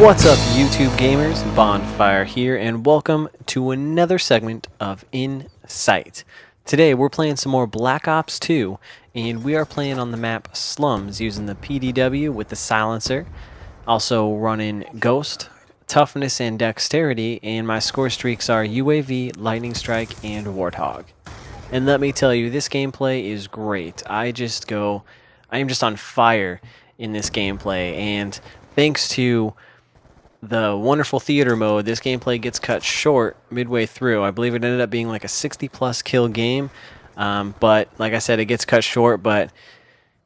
What's up, YouTube gamers? Bonfire here, and welcome to another segment of Insight. Today we're playing some more Black Ops 2, and we are playing on the map Slums using the PDW with the silencer. Also running Ghost, Toughness, and Dexterity, and my score streaks are UAV, Lightning Strike, and Warthog. And let me tell you, this gameplay is great. I am just on fire in this gameplay, and thanks to the wonderful theater mode, this gameplay gets cut short midway through. I believe it ended up being like a 60+ kill game, but like I said, it gets cut short, but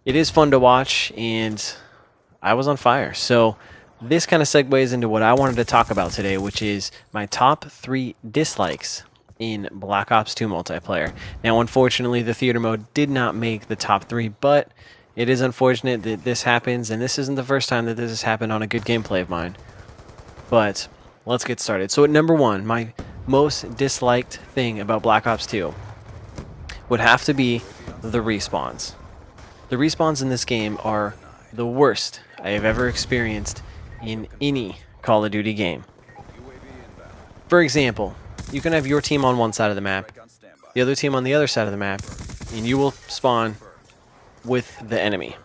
it is fun to watch, and I was on fire. So this kind of segues into what I wanted to talk about today, which is my top 3 dislikes in Black Ops 2 multiplayer. Now, unfortunately, the theater mode did not make the top 3, but it is unfortunate that this happens, and this isn't the first time that this has happened on a good gameplay of mine. But let's get started. So at number 1, my most disliked thing about Black Ops 2 would have to be the respawns. The respawns in this game are the worst I have ever experienced in any Call of Duty game. For example, you can have your team on one side of the map, the other team on the other side of the map, and you will spawn with the enemy.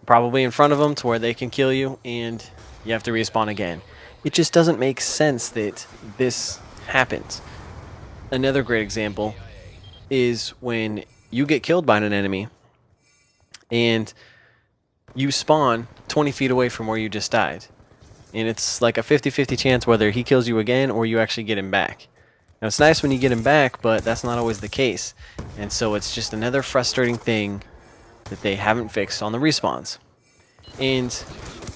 Probably in front of them to where they can kill you, and you have to respawn again. It just doesn't make sense that this happens. Another great example is when you get killed by an enemy and you spawn 20 feet away from where you just died. And it's like a 50-50 chance whether he kills you again or you actually get him back. Now, it's nice when you get him back, but that's not always the case. And so it's just another frustrating thing that they haven't fixed on the respawns. And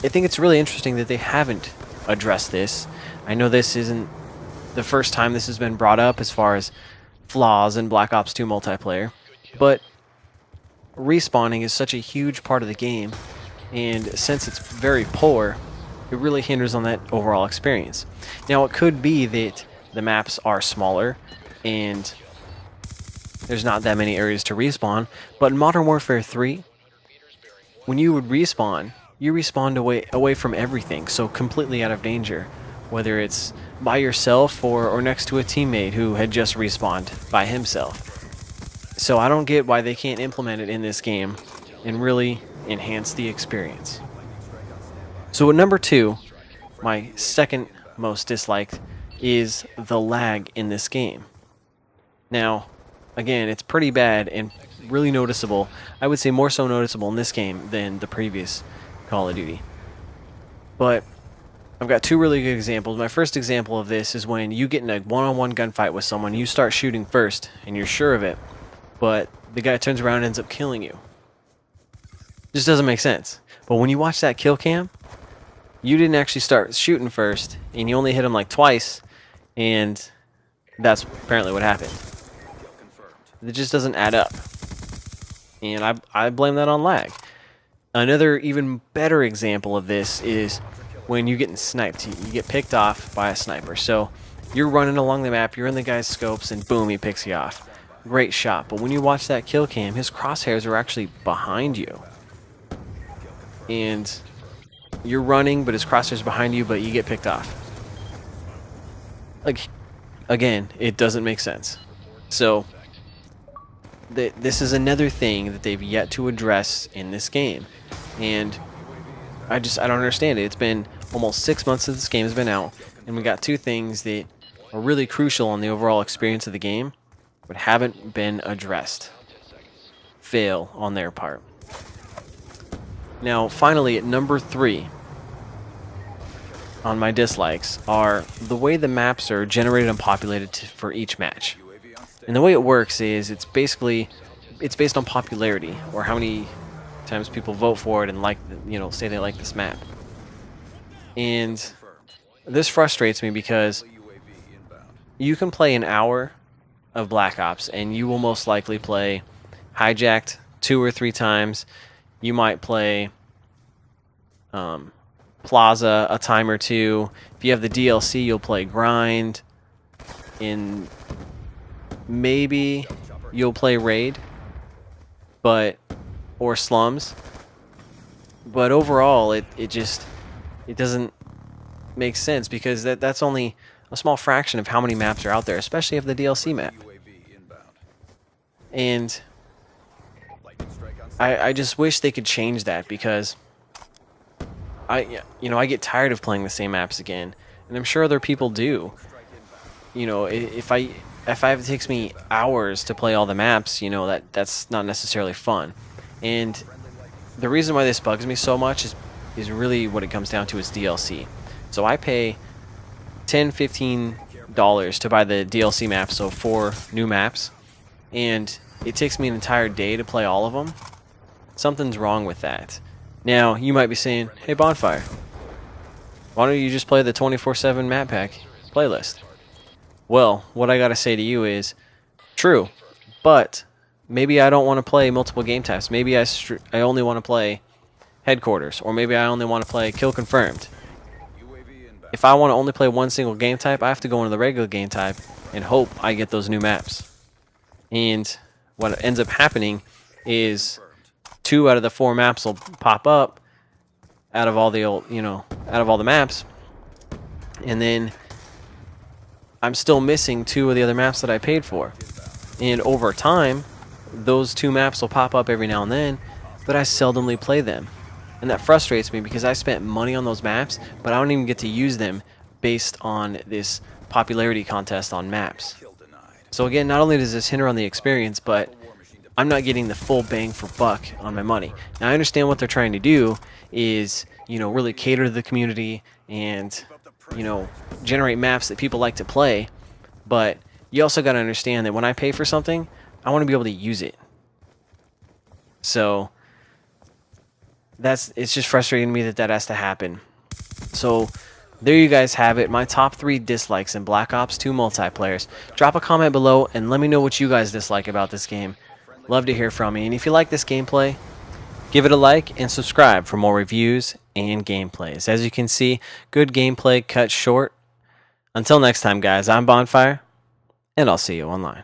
I think it's really interesting that they haven't addressed this. I know this isn't the first time this has been brought up as far as flaws in Black Ops 2 multiplayer, but respawning is such a huge part of the game, and since it's very poor, it really hinders on that overall experience. Now, it could be that the maps are smaller and there's not that many areas to respawn, but in Modern Warfare 3, when you would respawn, you respawned away from everything, so completely out of danger, whether it's by yourself or next to a teammate who had just respawned by himself. So I don't get why they can't implement it in this game and really enhance the experience. So at number 2, my second most disliked is the lag in this game. Now, again, it's pretty bad and really noticeable. I would say more so noticeable in this game than the previous Call of Duty. But I've got 2 really good examples. My first example of this is when you get in a one-on-one gunfight with someone, you start shooting first and you're sure of it, but the guy turns around and ends up killing you. Just doesn't make sense. But when you watch that kill cam, you didn't actually start shooting first and you only hit him like twice, and that's apparently what happened. It just doesn't add up. And I blame that on lag. Another even better example of this is when you're getting sniped. You get picked off by a sniper. So you're running along the map, you're in the guy's scopes, and boom, he picks you off. Great shot. But when you watch that kill cam, his crosshairs are actually behind you. And you're running, but his crosshairs behind you, but you get picked off. Like, again, it doesn't make sense. So this is another thing that they've yet to address in this game, and I don't understand it. It's been almost 6 months since this game has been out, and we got 2 things that are really crucial on the overall experience of the game but haven't been addressed. Fail on their part. Now, finally, at number 3 on my dislikes are the way the maps are generated and populated for each match. And the way it works is it's based on popularity, or how many times people vote for it and say they like this map. And this frustrates me because you can play an hour of Black Ops and you will most likely play Hijacked 2 or 3 times. You might play Plaza a time or 2. If you have the DLC, you'll play Grind. Maybe you'll play Raid, or Slums, but overall it just it doesn't make sense because that's only a small fraction of how many maps are out there, especially of the DLC map. And I just wish they could change that because I get tired of playing the same maps again, and I'm sure other people do. If it takes me hours to play all the maps, that's not necessarily fun. And the reason why this bugs me so much is really what it comes down to is DLC. So I pay $10-15 to buy the DLC maps, so 4 new maps, and it takes me an entire day to play all of them. Something's wrong with that. Now, you might be saying, hey Bonfire, why don't you just play the 24/7 map pack playlist? Well, what I gotta say to you is, true, but maybe I don't want to play multiple game types. Maybe I only want to play Headquarters, or maybe I only want to play Kill Confirmed. If I want to only play one single game type, I have to go into the regular game type and hope I get those new maps. And what ends up happening is 2 out of the 4 maps will pop up out of all the maps, and then I'm still missing 2 of the other maps that I paid for. And over time, those 2 maps will pop up every now and then, but I seldomly play them. And that frustrates me because I spent money on those maps, but I don't even get to use them based on this popularity contest on maps. So again, not only does this hinder on the experience, but I'm not getting the full bang for buck on my money. Now I understand what they're trying to do is, really cater to the community and, generate maps that people like to play, but you also got to understand that when I pay for something, I want to be able to use it. So it's just frustrating to me that has to happen. So there you guys have it, my top 3 dislikes in Black Ops 2 multiplayers. Drop a comment below and let me know what you guys dislike about this game. Love to hear from you. And if you like this gameplay, give it a like and subscribe for more reviews and gameplays. As you can see, good gameplay cut short. Until next time, guys, I'm Bonfire, and I'll see you online.